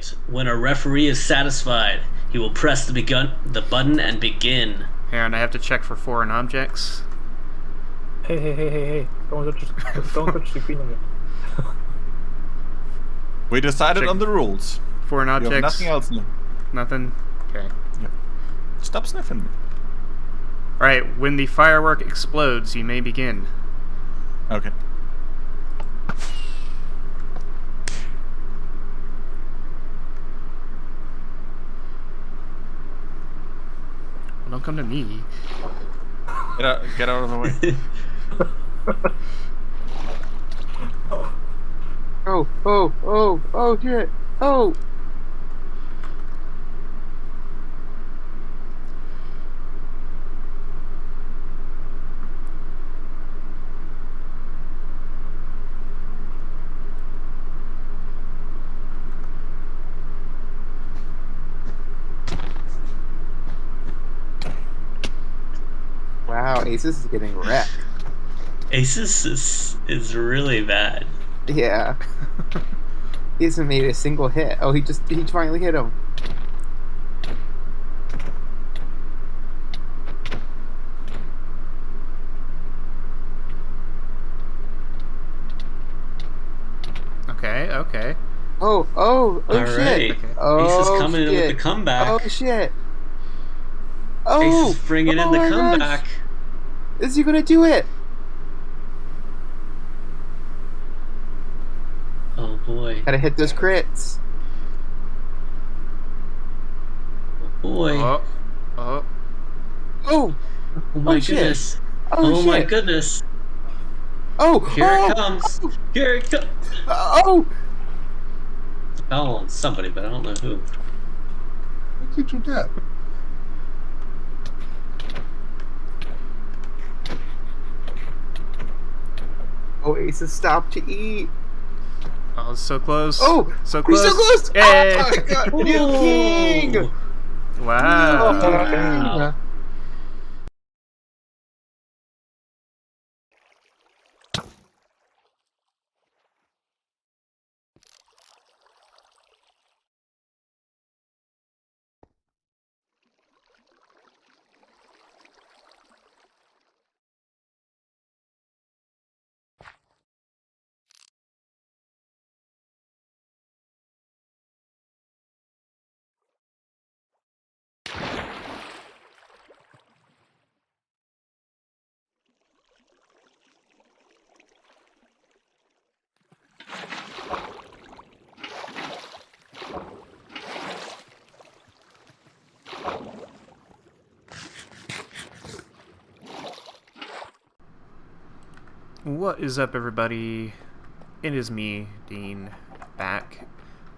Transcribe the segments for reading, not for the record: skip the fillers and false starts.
Right. When a referee is satisfied, he will press the button and begin. And I have to check for foreign objects. Hey! Don't touch the queen again. We decided Check. on the rules. Foreign You objects. have nothing else new. Nothing? Okay. Stop sniffing me. Alright, when the firework explodes, you may begin. Okay. Well, don't come to me. Get out of the way. Oh, shit. Oh. Wow, Asus is getting wrecked. Asus is really bad. Yeah. He hasn't made a single hit. Oh, he finally hit him. Okay. Oh All shit. right. Okay. Ace is coming in with the comeback. Oh shit. Ace is bringing in the my comeback. gosh. Is he gonna do it? Oh boy. Gotta hit those crits. Oh boy. Oh. Oh. Oh my shit. goodness. Oh, my shit. goodness. Oh. Here it comes. Here it comes. Oh. Fell on somebody, but I don't know who. What did you get? Oh, Asus stopped to eat. Oh, so close. Oh, so he's close. so close. Yay. Oh my god, you king. Wow. Wow. What is up, everybody? It is me, Dean, back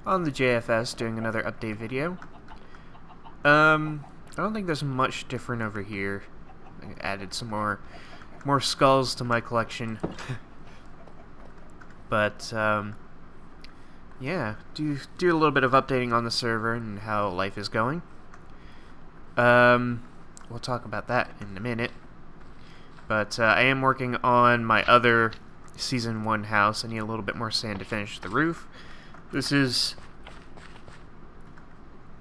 on the JFS doing another update video. I don't think there's much different over here. I added some more skulls to my collection. But yeah, do a little bit of updating on the server and how life is going. We'll talk about that in a minute. But I am working on my other Season 1 house. I need a little bit more sand to finish the roof. This is...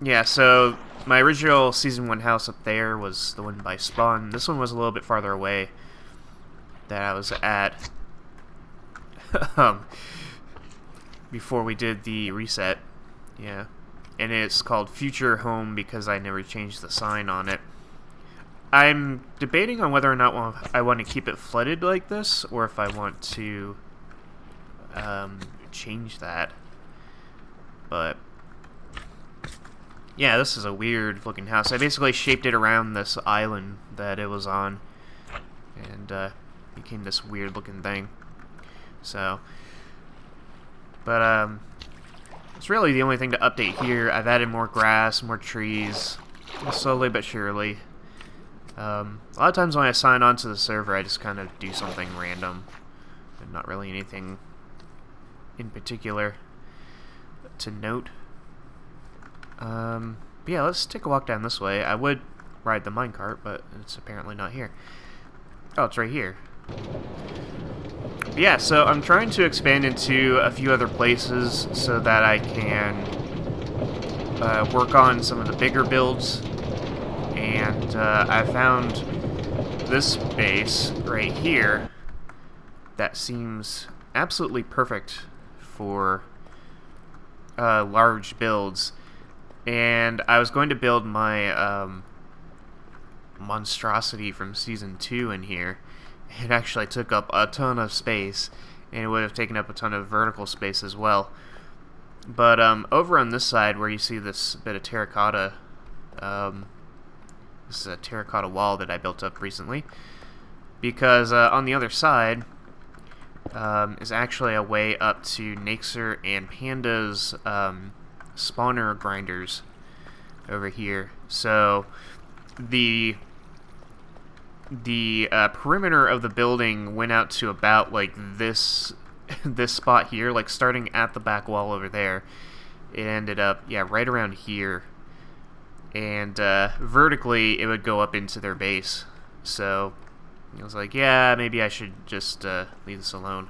yeah, so my original Season 1 house up there was the one by Spawn. This one was a little bit farther away that I was at before we did the reset. Yeah. And it's called Future Home because I never changed the sign on it. I'm debating on whether or not I want to keep it flooded like this, or if I want to change that. But yeah, this is a weird looking house. I basically shaped it around this island that it was on, and became this weird looking thing. So, but it's really the only thing to update here. I've added more grass, more trees, slowly but surely. A lot of times when I sign on to the server, I just kind of do something random, and not really anything in particular to note. But yeah, let's take a walk down this way. I would ride the minecart, but it's apparently not here. Oh, it's right here. But yeah, so I'm trying to expand into a few other places so that I can work on some of the bigger builds, and I found this base right here that seems absolutely perfect for large builds. And I was going to build my monstrosity from Season 2 in here. It actually took up a ton of space, and it would have taken up a ton of vertical space as well. But over on this side, where you see this bit of terracotta, this is a terracotta wall that I built up recently, because on the other side is actually a way up to Naxer and Panda's spawner grinders over here. So the perimeter of the building went out to about like this this spot here, like starting at the back wall over there. It ended up, yeah, right around here, and vertically it would go up into their base. So I was like, yeah, maybe I should just leave this alone.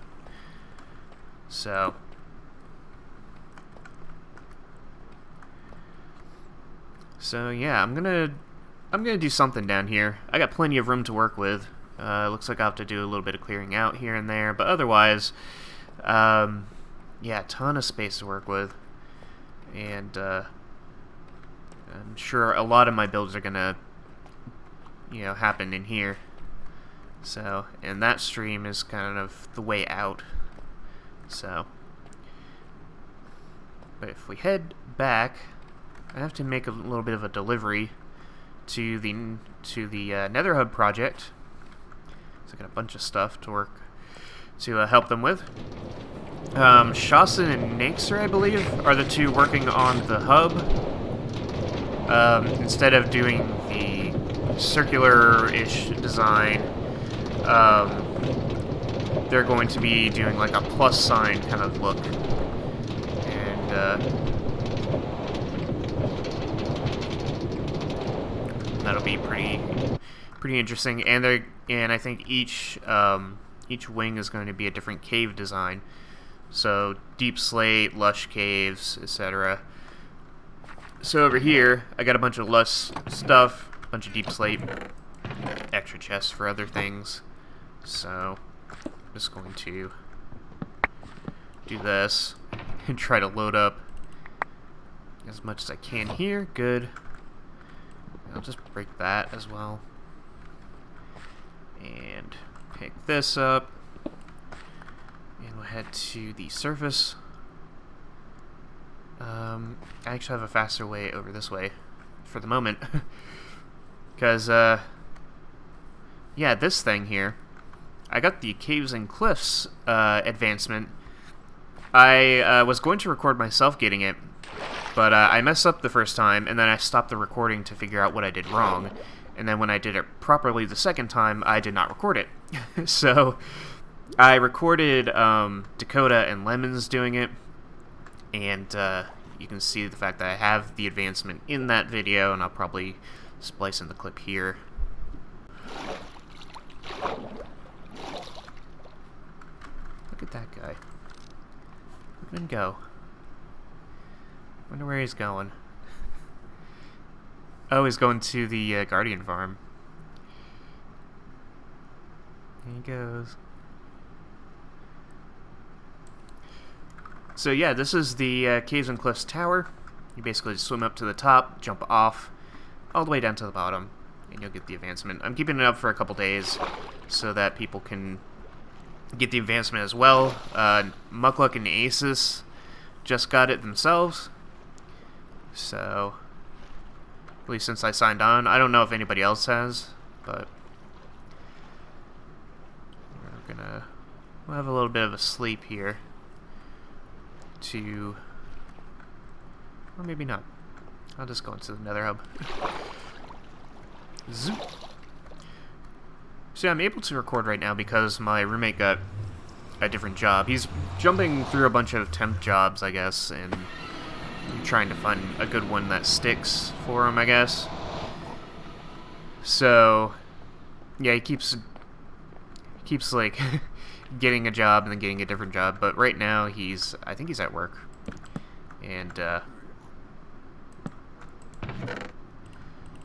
So yeah, I'm gonna do something down here. I got plenty of room to work with. Looks like I'll have to do a little bit of clearing out here and there, but otherwise, yeah, a ton of space to work with, and I'm sure a lot of my builds are gonna, happen in here. So, and that stream is kind of the way out. So, but if we head back, I have to make a little bit of a delivery to the Nether Hub project. So I got a bunch of stuff to work to help them with. Shasin and Naxer, I believe, are the two working on the hub. Instead of doing the circular-ish design, they're going to be doing like a plus sign kind of look. And that'll be pretty interesting. And I think each wing is going to be a different cave design. So deep slate, lush caves, etc. So over here, I got a bunch of lush stuff, a bunch of deep slate, extra chests for other things. So I'm just going to do this and try to load up as much as I can here. Good. I'll just break that as well. And pick this up. And we'll head to the surface. I actually have a faster way over this way for the moment. Because, yeah, this thing here, I got the Caves and Cliffs advancement. I was going to record myself getting it, but I messed up the first time, and then I stopped the recording to figure out what I did wrong. And then when I did it properly the second time, I did not record it. So I recorded Dakota and Lemons doing it, and you can see the fact that I have the advancement in that video, and I'll probably splice in the clip here. Look at that guy. Look at him go. Wonder where he's going. Oh, he's going to the Guardian farm. There he goes. So yeah, this is the Caves and Cliffs Tower. You basically just swim up to the top, jump off, all the way down to the bottom, and you'll get the advancement. I'm keeping it up for a couple days so that people can get the advancement as well. Muckluck and Asus just got it themselves. So, at least since I signed on. I don't know if anybody else has, but we'll have a little bit of a sleep here. Or maybe not. I'll just go into the Nether Hub. Zoop. So yeah, I'm able to record right now because my roommate got a different job. He's jumping through a bunch of temp jobs, I guess, and trying to find a good one that sticks for him, I guess. So yeah, he keeps like getting a job and then getting a different job, but right now I think he's at work. And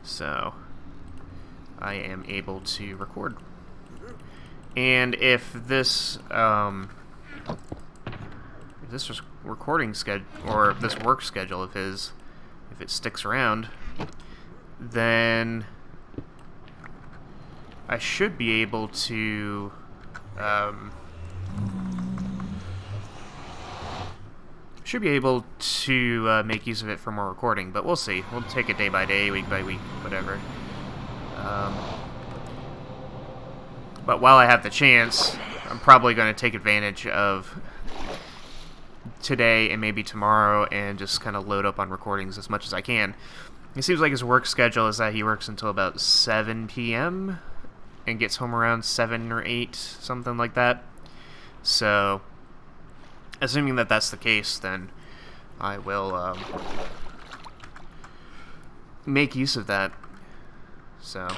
So I am able to record. And if this recording schedule, or if this work schedule of his, if it sticks around, then I should be able to make use of it for more recording, but we'll see. We'll take it day by day, week by week, whatever. But while I have the chance, I'm probably going to take advantage of today and maybe tomorrow and just kind of load up on recordings as much as I can. It seems like his work schedule is that he works until about 7 p.m. and gets home around 7 or 8, something like that. So, assuming that that's the case, then I will make use of that. So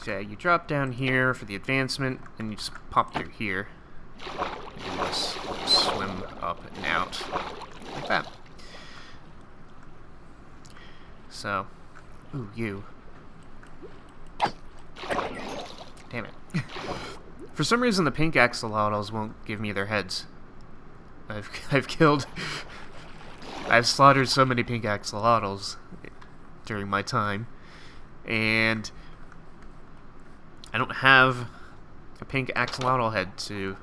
yeah, you drop down here for the advancement, and you just pop through here. And just swim up and out, like that. So, ooh, you. Damn it. For some reason, the pink axolotls won't give me their heads. I've slaughtered so many pink axolotls during my time, and I don't have a pink axolotl head to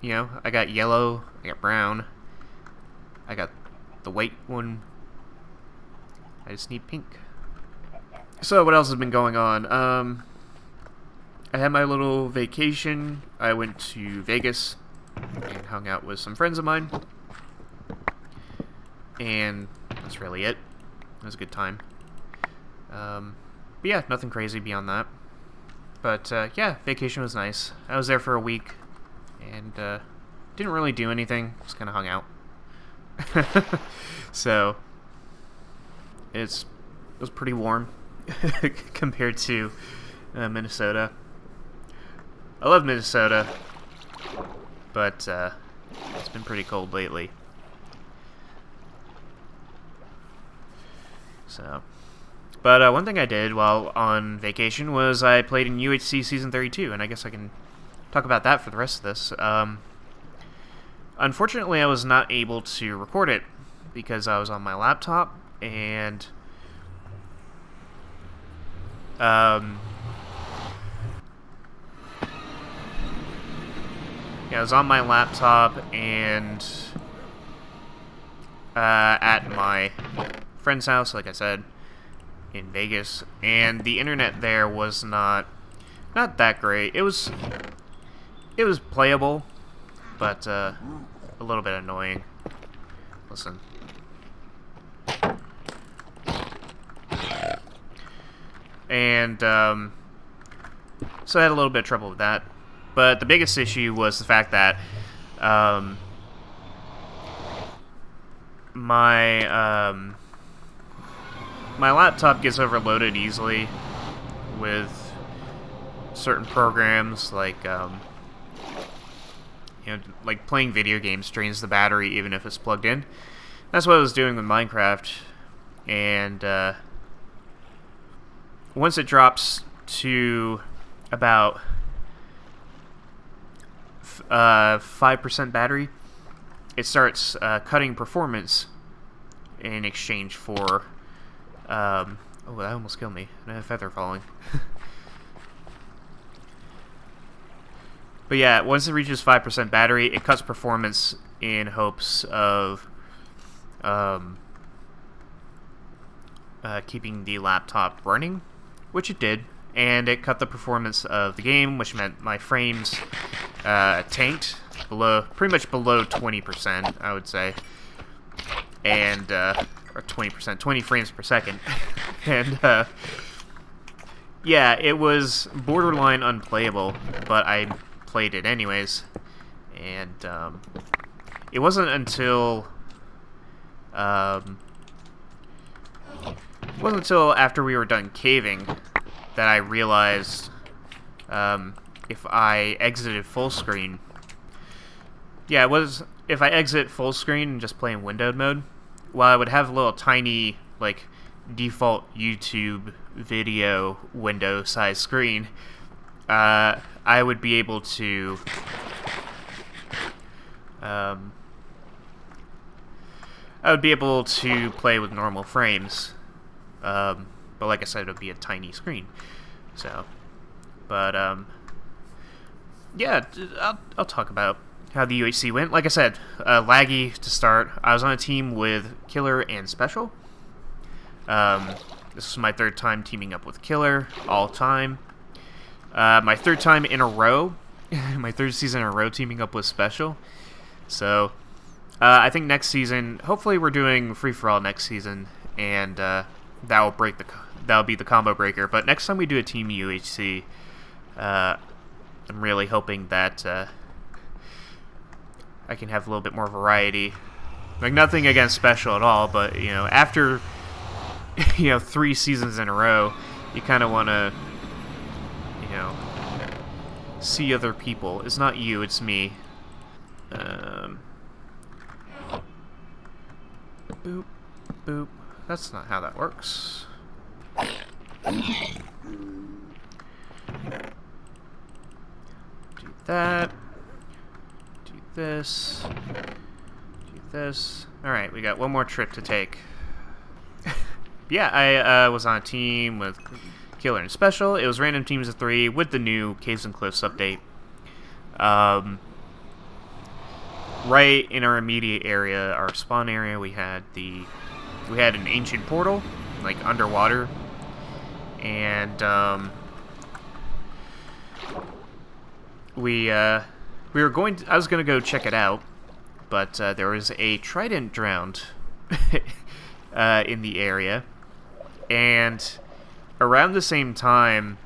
you know, I got yellow, I got brown, I got the white one. I just need pink. So what else has been going on? I had my little vacation. I went to Vegas and hung out with some friends of mine. And that's really it. It was a good time. But yeah, nothing crazy beyond that. But yeah, vacation was nice. I was there for a week and didn't really do anything. Just kind of hung out. So it was pretty warm compared to Minnesota. I love Minnesota, but it's been pretty cold lately. So, but one thing I did while on vacation was I played in UHC Season 32, and I guess I can talk about that for the rest of this. Unfortunately, I was not able to record it because I was on my laptop, and yeah, I was on my laptop and at my friend's house, like I said, in Vegas, and the internet there was not that great. It was playable, but a little bit annoying. Listen. And so I had a little bit of trouble with that. But the biggest issue was the fact that my laptop gets overloaded easily with certain programs, like you know, like playing video games drains the battery even if it's plugged in. That's what I was doing with Minecraft, and once it drops to about 5% battery, it starts cutting performance in exchange for oh, that almost killed me. I had a feather falling. But yeah, once it reaches 5% battery, it cuts performance in hopes of keeping the laptop running, which it did. And it cut the performance of the game, which meant my frames tanked pretty much below 20%, I would say. And, or 20%, 20 frames per second. And, yeah, it was borderline unplayable, but I played it anyways. And, it wasn't until after we were done caving that I realized if I exited full screen. Yeah, it was if I exit full screen and just play in windowed mode, while I would have little tiny, like, default YouTube video window size screen, I would be able to play with normal frames, but like I said, it would be a tiny screen. So, but yeah, I'll talk about how the UHC went. Like I said, laggy to start. I was on a team with Killer and Special. This was my third time teaming up with Killer all time. My third time in a row, my third season in a row teaming up with Special. So, I think next season, hopefully we're doing free-for-all next season, and that'll be the combo breaker. But next time we do a team UHC, I'm really hoping that I can have a little bit more variety. Like, nothing against Special at all, but, you know, after, 3 seasons in a row, you kind of want to, see other people. It's not you, it's me. Boop, boop. That's not how that works. Do that. Do this. Do this. Alright, we got one more trip to take. Yeah, I was on a team with Killer and Special. It was random teams of 3 with the new Caves and Cliffs update. Right in our immediate area, our spawn area, we had an ancient portal, like underwater, and I was gonna go check it out, but there was a trident drowned in the area, and around the same time,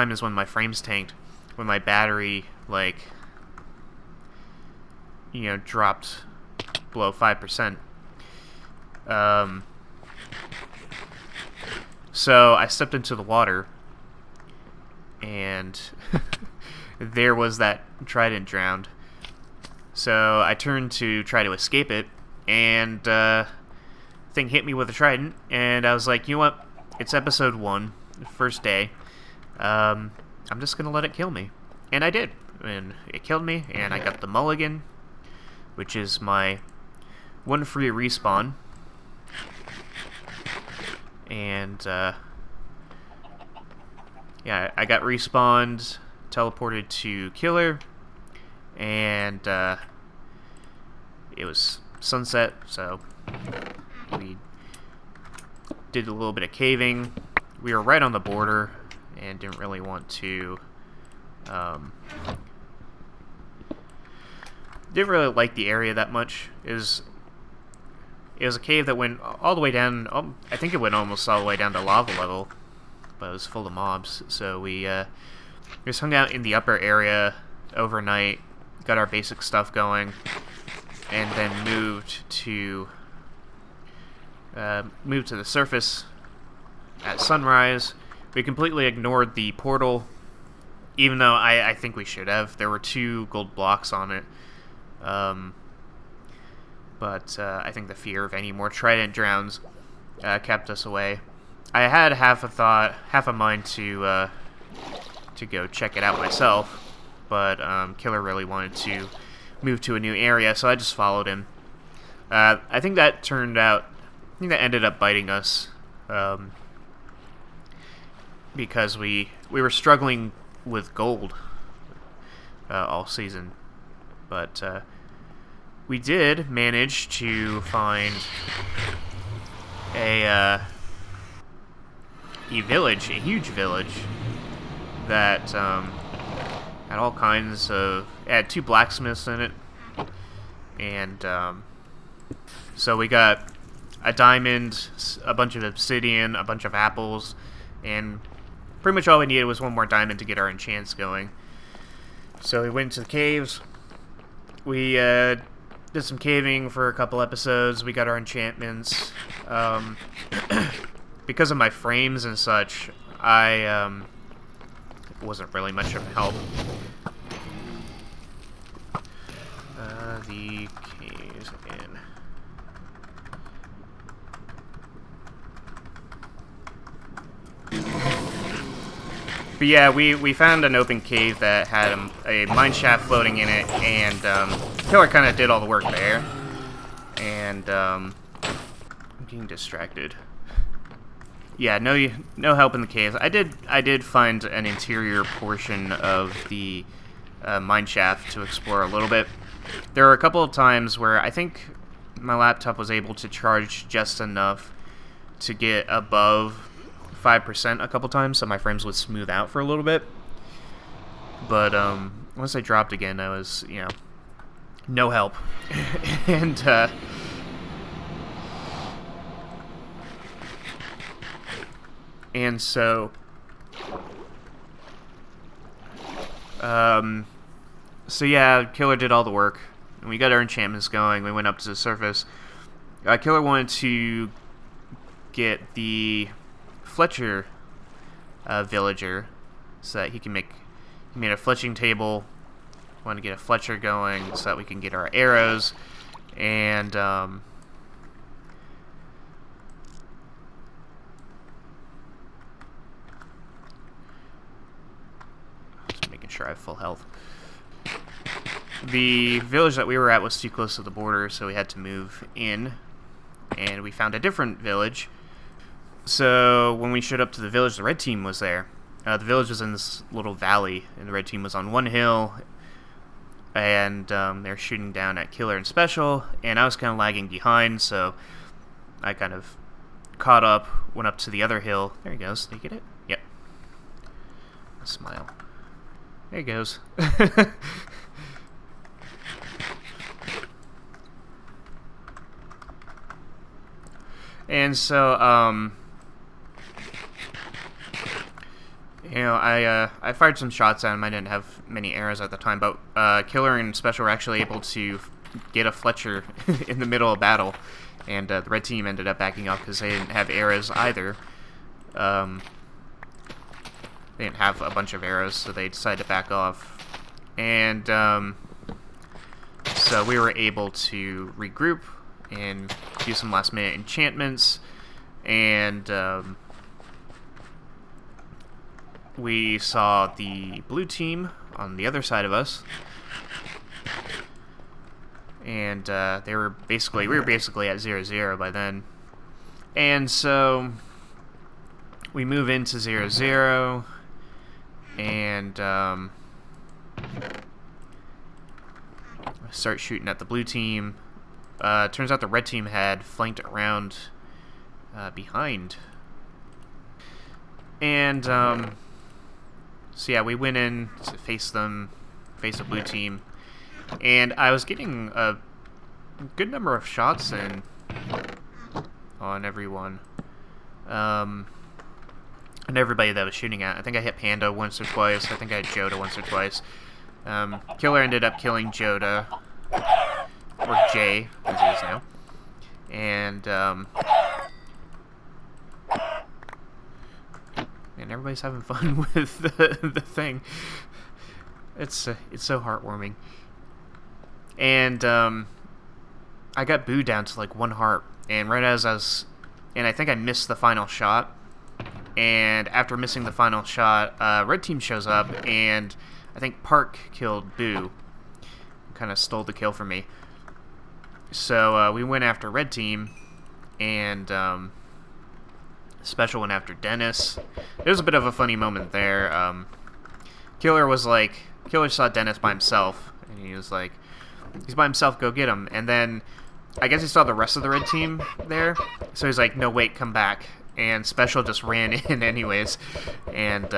is when my frames tanked, when my battery, dropped below 5%. So I stepped into the water, and there was that trident drowned. So I turned to try to escape it, and thing hit me with a trident, and I was like, you know what? It's episode 1, first day. I'm just gonna let it kill me. And I did. And it killed me, and I got the mulligan, which is my 1 free respawn. And, yeah, I got respawned, teleported to Killer, and, it was sunset, so we did a little bit of caving. We were right on the border, and didn't really want to, didn't really like the area that much. It was a cave that went all the way down, I think it went almost all the way down to lava level, but it was full of mobs, so we just hung out in the upper area overnight, got our basic stuff going, and then moved to the surface at sunrise. We completely ignored the portal, even though I think we should have. There were 2 gold blocks on it. But I think the fear of any more trident drowns kept us away. I had half a mind to go check it out myself, but Killer really wanted to move to a new area, so I just followed him. I think that ended up biting us. Because we were struggling with gold all season, but we did manage to find a village, a huge village that had all kinds of. It had 2 blacksmiths in it, and so we got a diamond, a bunch of obsidian, a bunch of apples, and pretty much all we needed was 1 more diamond to get our enchants going. So we went into the caves. We did some caving for a couple episodes. We got our enchantments. Because of my frames and such, I wasn't really much of help. The cave. guys in. But yeah, we found an open cave that had a mine shaft floating in it, and Killer kind of did all the work there. And I'm getting distracted. Yeah, no help in the caves. I did find an interior portion of the mine shaft to explore a little bit. There were a couple of times where I think my laptop was able to charge just enough to get above 5% a couple times, so my frames would smooth out for a little bit. But once I dropped again, I was, no help. And so yeah, Killer did all the work, and we got our enchantments going. We went up to the surface. Killer wanted to get the Fletcher villager so that he made a fletching table. Want to get a Fletcher going so that we can get our arrows, and just making sure I have full health. The village that we were at was too close to the border, so we had to move in, and we found a different village. So when we showed up to the village, the red team was there. The village was in this little valley, and the red team was on one hill, and they're shooting down at Killer and Special, and I was kind of lagging behind, so I kind of caught up, went up to the other hill. There he goes. Did you get it? Yep. A smile. There he goes. And so, I fired some shots at him. I didn't have many arrows at the time, but Killer and Special were actually able to get a Fletcher in the middle of battle, and the red team ended up backing off because they didn't have arrows either. They didn't have a bunch of arrows, so they decided to back off. And so we were able to regroup and do some last minute enchantments, and we saw the blue team on the other side of us, and we were basically at 0-0 by then, and so we move into 0-0, and start shooting at the blue team. Turns out the red team had flanked around behind. And, so yeah, we went in to face the blue team. And I was getting a good number of shots in on everyone. And everybody that I was shooting at. I think I hit Panda once or twice. I think I had Joda once or twice. Killer ended up killing Joda. Or Jay, as he is now. And, man, everybody's having fun with the thing. It's so heartwarming. And, I got booed down to, like, 1 heart. And right as I was... And I think I missed the final shot. And after missing the final shot, red team shows up, and I think Park killed Boo. Kind of stole the kill from me. So we went after red team, and Special went after Dennis. There was a bit of a funny moment there. Killer saw Dennis by himself, and he was like, he's by himself, go get him. And then I guess he saw the rest of the red team there, so he's like, no, wait, come back. And Special just ran in anyways, and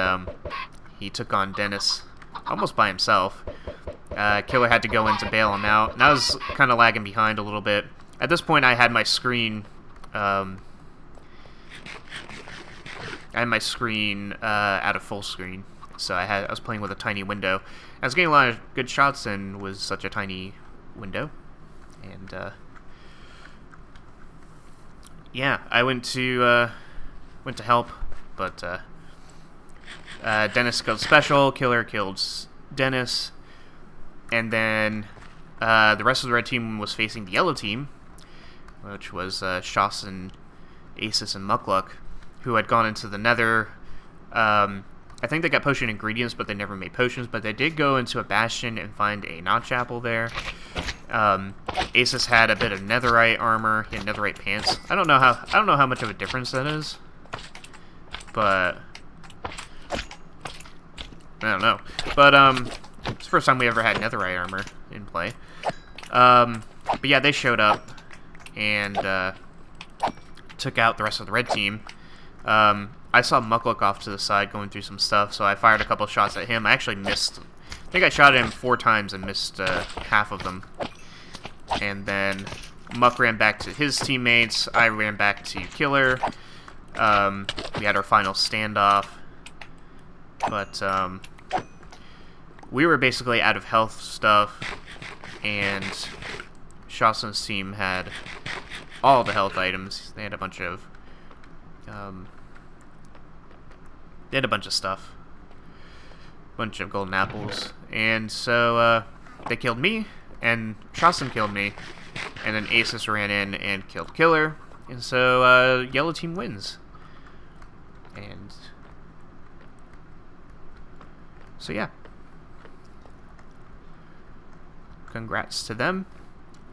he took on Dennis almost by himself. Killer had to go in to bail him out, and I was kind of lagging behind a little bit. At this point, I had my screen, out of full screen, so I was playing with a tiny window. I was getting a lot of good shots in with such a tiny window, and yeah, I went to help, but Dennis killed Special, Killer killed Dennis. And then The rest of the red team was facing the yellow team, which was Shawson, Asus, and Mukluk, who had gone into the nether. I think they got potion ingredients, but they never made potions, but they did go into a bastion and find a notch apple there. Asus had a bit of netherite armor, he had netherite pants. I don't know how much of a difference that is, but I don't know. But it's the first time we ever had netherite armor in play. But yeah, they showed up and took out the rest of the red team. I saw Mukluk off to the side going through some stuff, so I fired a couple shots at him. I actually missed. I think I shot at him 4 times and missed half of them. And then Muck ran back to his teammates. I ran back to Killer. We had our final standoff. But we were basically out of health stuff, and Shawson's team had all the health items. They had a bunch of stuff. Bunch of golden apples. And so they killed me, and Shawson killed me, and then Asus ran in and killed Killer, and so yellow team wins. And so yeah, congrats to them.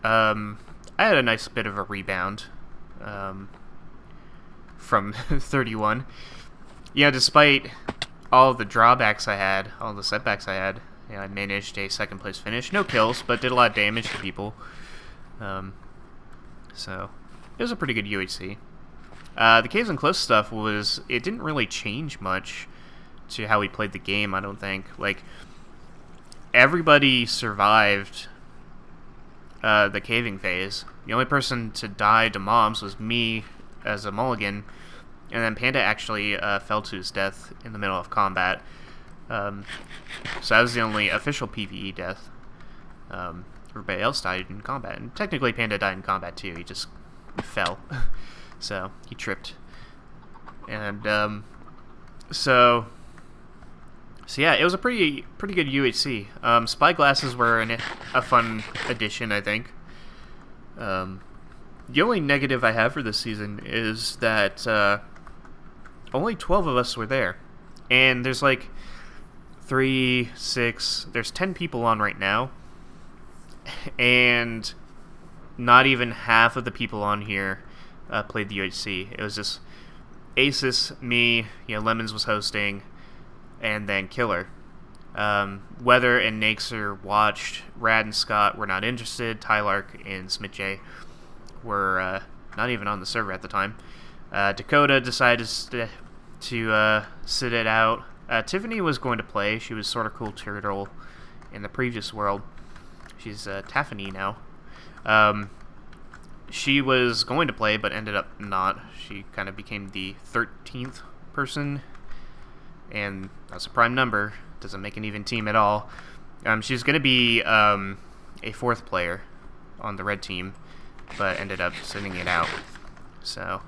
I had a nice bit of a rebound from 31. Yeah, despite all the drawbacks I had, all the setbacks I had, I managed a 2nd place finish. No kills, but did a lot of damage to people. So it was a pretty good UHC. The Caves and Cliffs stuff it didn't really change much to how we played the game, I don't think. Like, everybody survived the caving phase. The only person to die to mobs was me as a mulligan, and then Panda actually fell to his death in the middle of combat. So that was the only official PvE death. Everybody else died in combat, and technically Panda died in combat too. He just fell, so he tripped. And so yeah, it was a pretty good UHC. Spy glasses were a fun addition, I think. The only negative I have for this season is that only 12 of us were there, and there's like there's 10 people on right now, and not even half of the people on here played the UHC. It was just Asus, me, Lemons was hosting, and then Killer. Weather and Naxer watched. Rad and Scott were not interested. Tylark and Smith J were not even on the server at the time. Dakota decided to sit it out. Tiffany was going to play. She was sort of cool turtle in the previous world. She's Taffany now. She was going to play, but ended up not. She kind of became the 13th person, and that's a prime number. Doesn't make an even team at all. She's going to be a 4th player on the red team, but ended up sending it out. So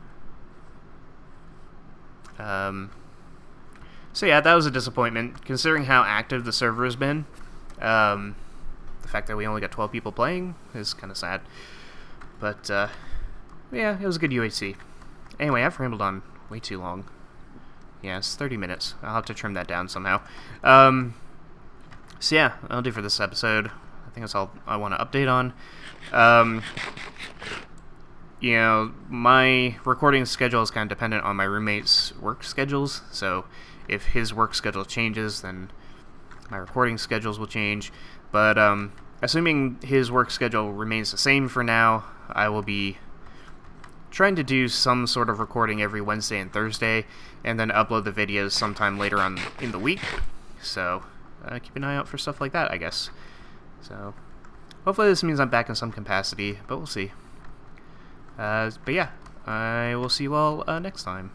yeah, that was a disappointment, considering how active the server has been. The fact that we only got 12 people playing is kind of sad. But yeah, it was a good UHC. Anyway, I've rambled on way too long. Yeah, it's 30 minutes. I'll have to trim that down somehow. So yeah, that'll do for this episode. I think that's all I want to update on. My recording schedule is kind of dependent on my roommate's work schedules, so if his work schedule changes, then my recording schedules will change. But assuming his work schedule remains the same for now, I will be trying to do some sort of recording every Wednesday and Thursday, and then upload the videos sometime later on in the week. So keep an eye out for stuff like that, I guess. So hopefully this means I'm back in some capacity, but we'll see. But yeah, I will see you all next time.